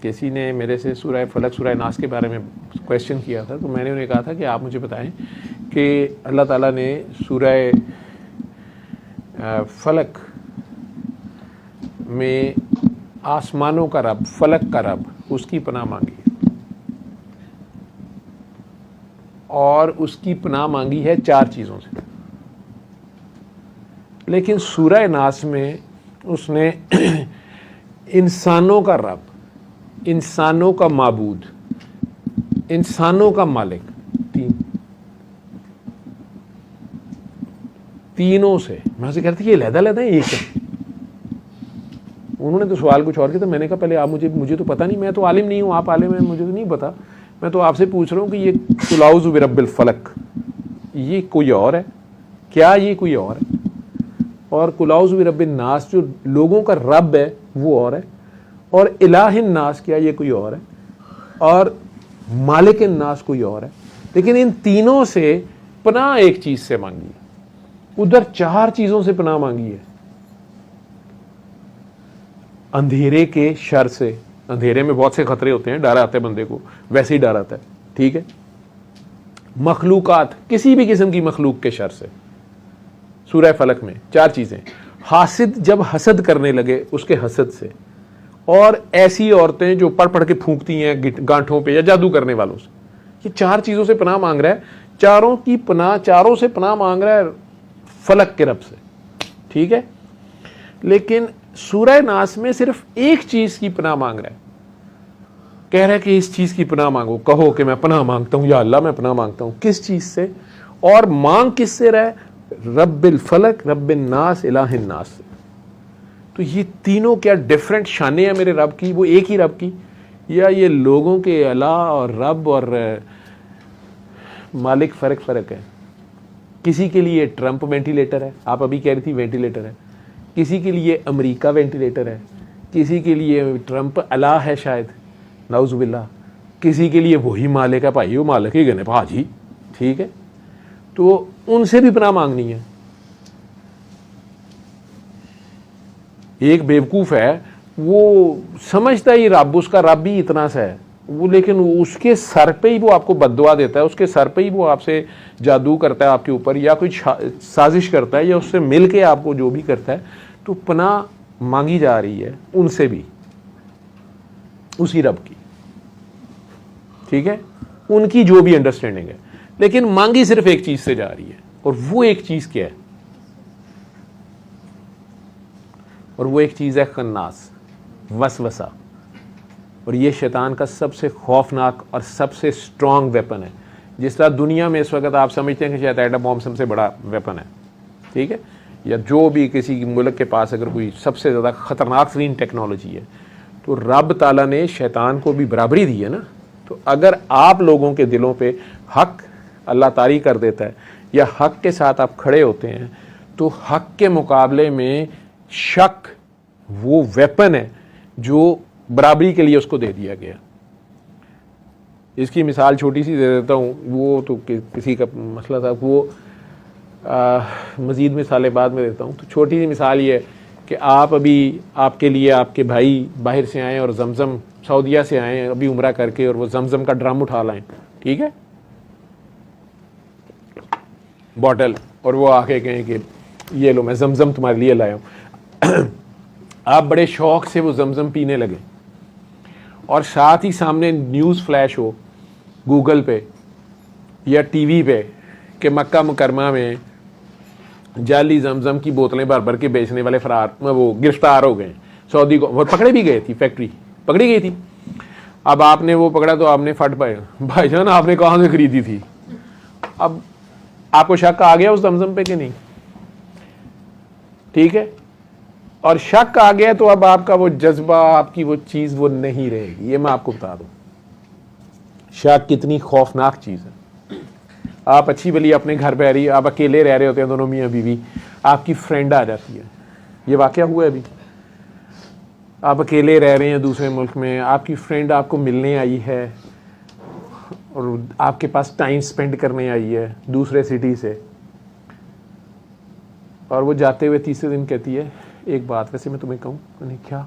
کسی نے میرے سے سورہ فلق سورہ ناس کے بارے میں کویشچن کیا تھا، تو میں نے انہیں کہا تھا کہ آپ مجھے بتائیں کہ اللہ تعالیٰ نے سورہ فلق میں آسمانوں کا رب، فلق کا رب، اس کی پناہ مانگی اور اس کی پناہ مانگی ہے 4 چیزوں سے، لیکن سورہ ناس میں اس نے انسانوں کا رب، انسانوں کا معبود، انسانوں کا مالک، تینوں سے میں سے کہتے یہ علیحدہ علیحدہ ایک ہے۔ انہوں نے تو سوال کچھ اور کیا تھا، میں نے کہا پہلے آپ مجھے تو پتہ نہیں، میں تو عالم نہیں ہوں، آپ عالم ہیں، مجھے تو نہیں پتا، میں تو آپ سے پوچھ رہا ہوں کہ یہ قل اعوذ برب الفلق یہ کوئی اور ہے کیا؟ یہ کوئی اور ہے؟ اور قل اعوذ برب الناس جو لوگوں کا رب ہے وہ اور ہے، اور الہ الناس کیا یہ کوئی اور ہے، اور مالک الناس کوئی اور ہے۔ لیکن ان تینوں سے پناہ ایک چیز سے مانگی ہے، ادھر 4 چیزوں سے پناہ مانگی ہے۔ اندھیرے کے شر سے، اندھیرے میں بہت سے خطرے ہوتے ہیں، ڈر آتا ہے بندے کو، ویسے ہی ڈر آتا ہے، ٹھیک ہے۔ مخلوقات، کسی بھی قسم کی مخلوق کے شر سے، سورہ فلق میں 4 چیزیں۔ حاسد جب حسد کرنے لگے اس کے حسد سے، اور ایسی عورتیں جو پڑھ پڑھ کے پھونکتی ہیں گانٹھوں پہ یا جادو کرنے والوں سے، یہ 4 چیزوں سے پناہ مانگ رہا ہے، چاروں سے پناہ مانگ رہا ہے فلق کے رب سے، ٹھیک ہے۔ لیکن سورہ ناس میں صرف ایک چیز کی پناہ مانگ رہا ہے، کہہ رہا ہے کہ اس چیز کی پناہ مانگو، کہو کہ میں پناہ مانگتا ہوں، یا اللہ میں پناہ مانگتا ہوں، کس چیز سے اور مانگ کس سے رہا ہے؟ رب الفلق، رب الناس، الہ الناس سے۔ تو یہ تینوں کیا ڈیفرنٹ شانیں ہیں میرے رب کی، وہ ایک ہی رب کی، یا یہ لوگوں کے الہ اور رب اور مالک فرق ہے؟ کسی کے لیے ٹرمپ وینٹیلیٹر ہے، آپ ابھی کہہ رہی تھی وینٹیلیٹر ہے، کسی کے لیے امریکہ وینٹیلیٹر ہے، کسی کے لیے ٹرمپ الہ ہے شاید، نعوذ باللہ، کسی کے لیے وہی مالک ہے، بھائی وہ مالک ہی گنے بھاجی، ٹھیک ہے۔ تو ان سے بھی پناہ مانگنی ہے۔ ایک بیوقوف ہے، وہ سمجھتا ہی رب، اس کا رب ہی اتنا سا ہے وہ، لیکن اس کے سر پہ ہی وہ آپ کو بد دعا دیتا ہے، اس کے سر پہ ہی وہ آپ سے جادو کرتا ہے آپ کے اوپر، یا کوئی سازش کرتا ہے، یا اس سے مل کے آپ کو جو بھی کرتا ہے، تو پناہ مانگی جا رہی ہے ان سے بھی، اسی رب کی، ٹھیک ہے، ان کی جو بھی انڈرسٹینڈنگ ہے، لیکن مانگی صرف ایک چیز سے جا رہی ہے، اور وہ ایک چیز کیا ہے؟ اور وہ ایک چیز ہے خناس، وسوسہ، اور یہ شیطان کا سب سے خوفناک اور سب سے سٹرونگ ویپن ہے۔ جس طرح دنیا میں اس وقت آپ سمجھتے ہیں کہ شاید ایٹم بم سب سے بڑا ویپن ہے، ٹھیک ہے، یا جو بھی کسی ملک کے پاس اگر کوئی سب سے زیادہ خطرناک ترین ٹیکنالوجی ہے، تو رب تعالیٰ نے شیطان کو بھی برابری دی ہے نا۔ تو اگر آپ لوگوں کے دلوں پہ حق اللہ طاری کر دیتا ہے، یا حق کے ساتھ آپ کھڑے ہوتے ہیں، تو حق کے مقابلے میں شک وہ ویپن ہے جو برابری کے لیے اس کو دے دیا گیا۔ اس کی مثال چھوٹی سی دے دیتا ہوں، وہ تو کسی کا مسئلہ تھا، وہ مزید مثالیں بعد میں دیتا ہوں۔ تو چھوٹی سی مثال یہ ہے کہ آپ کے لیے آپ کے بھائی باہر سے آئیں اور زمزم سعودیہ سے آئیں ابھی عمرہ کر کے، اور وہ زمزم کا ڈرم اٹھا لائیں، ٹھیک ہے، بوٹل، اور وہ آ کے کہیں کہ یہ لو میں زمزم تمہارے لیے لایا ہوں۔ آپ بڑے شوق سے وہ زمزم پینے لگے، اور ساتھ ہی سامنے نیوز فلیش ہو گوگل پہ یا ٹی وی پہ کہ مکہ مکرمہ میں جعلی زمزم کی بوتلیں بھر بھر کے بیچنے والے وہ گرفتار ہو گئے، سعودی کو وہ پکڑے بھی گئے تھی، فیکٹری پکڑی گئی تھی۔ اب آپ نے وہ پکڑا تو آپ نے پھٹ پائے، بھائی جان آپ نے کہاں سے خریدی تھی؟ اب آپ کو شک آ گیا اس زمزم پہ کہ نہیں؟ ٹھیک ہے، اور شک آ گیا تو اب آپ کا وہ جذبہ، آپ کی وہ چیز وہ نہیں رہے گی۔ یہ میں آپ کو بتا دوں شک کتنی خوفناک چیز ہے۔ آپ اچھی بلی اپنے گھر پہ رہی، آپ اکیلے رہ رہے ہوتے ہیں دونوں میاں بیوی، آپ کی فرینڈ آ جاتی ہے، یہ واقعہ ہوا ہے ابھی، آپ اکیلے رہ رہے ہیں دوسرے ملک میں، آپ کی فرینڈ آپ کو ملنے آئی ہے اور آپ کے پاس ٹائم سپینڈ کرنے آئی ہے دوسرے سٹی سے، اور وہ جاتے ہوئے تیسرے دن کہتی ہے ایک بات ویسے میں تمہیں کہوں، کیا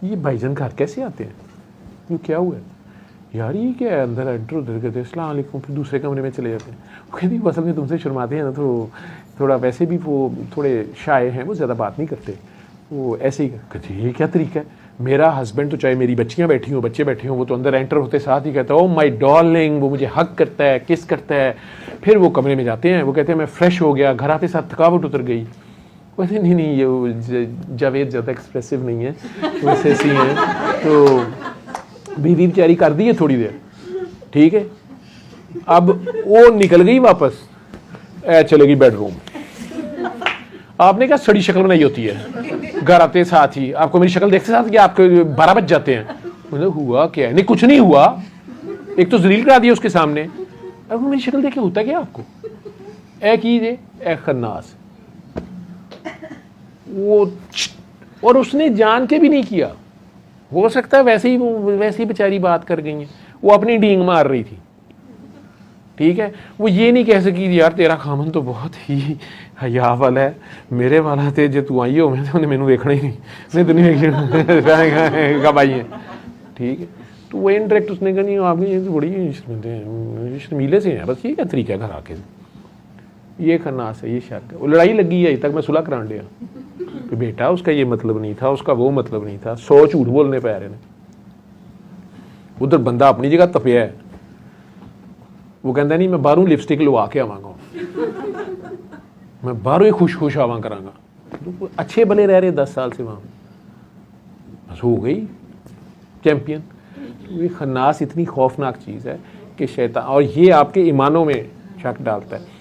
یہ بھائی جان گھر کیسے آتے ہیں؟ یہ کیا ہوا ہے یار, یہ کیا ہے, اندر انٹر ادھر کرتے ہیں السلام علیکم, پھر دوسرے کمرے میں چلے جاتے ہیں. وہ کہتی اصل میں تم سے شرماتے ہیں نا, تو تھوڑا ویسے بھی وہ تھوڑے شائع ہیں, وہ زیادہ بات نہیں کرتے, وہ ایسے ہی کہتے یہ کیا طریقہ ہے. میرا ہسبینڈ تو چاہے میری بچیاں بیٹھی ہوں, بچے بیٹھے ہوں, وہ تو اندر انٹر ہوتے ساتھ ہی کہتا ہے او مائی ڈارلنگ, وہ مجھے ہگ کرتا ہے, کس کرتا ہے. پھر وہ کمرے میں جاتے ہیں, وہ کہتے ہیں میں فریش ہو گیا, گھر آتے ساتھ تھکاوٹ اتر گئی. ویسے نہیں, یہ جاوید زیادہ ایکسپریسو نہیں ہے, ویسے ایسی ہیں. تو بیوی بیچاری کر دی ہے تھوڑی دیر, ٹھیک ہے, اب وہ نکل گئی واپس, چلے گی بیڈ روم. آپ نے کیا سڑی شکل بنائی ہوتی ہے, گھر آتے ساتھ ہی آپ کو میری شکل دیکھتے ساتھ کہ آپ کو 12 بج جاتے ہیں. ہوا کیا ہے, نہیں کچھ نہیں ہوا, ایک تو ذلیل کرا دیا اس کے سامنے, اب میری شکل دیکھ کے ہوتا کیا آپ کو, اے کیجیے اے خناس. وہ اور اس نے جان کے بھی نہیں کیا, ہو سکتا ہے ویسے ہی بیچاری بات کر گئی ہیں, وہ اپنی ڈینگ مار رہی تھی, ٹھیک ہے. وہ یہ نہیں کہہ سکی یار تیرا خامن تو بہت ہی حیا والا ہے, میرے والا تے جے تو آئی ہو میں تو مینوں ویکھنا ہی نہیں دنیا کب آئی ہے, ٹھیک ہے. تو وہ انڈائریکٹ اس نے کہا نہیں آپ یہ تو بڑی شرمیلے سے ہیں, بس یہ کیا طریقہ ہے گھر آ کے, یہ خناس ہے, یہ شک ہے. وہ لڑائی لگی ہے, اج تک میں صلح کران لیا کہ بیٹا اس کا یہ مطلب نہیں تھا, اس کا وہ مطلب نہیں تھا, 100 جھوٹ بولنے پہ آ رہے ہیں. ادھر بندہ اپنی جگہ تپیا ہے, وہ کہتا نہیں میں باہروں لپسٹک لوا کے آواں گا, میں باہروں ہی خوش آواں کراں گا. اچھے بنے رہ رہے 10 سال سے وہاں, بس ہو گئی چیمپئن. یہ خناس اتنی خوفناک چیز ہے کہ شیطان, اور یہ آپ کے ایمانوں میں شک ڈالتا ہے.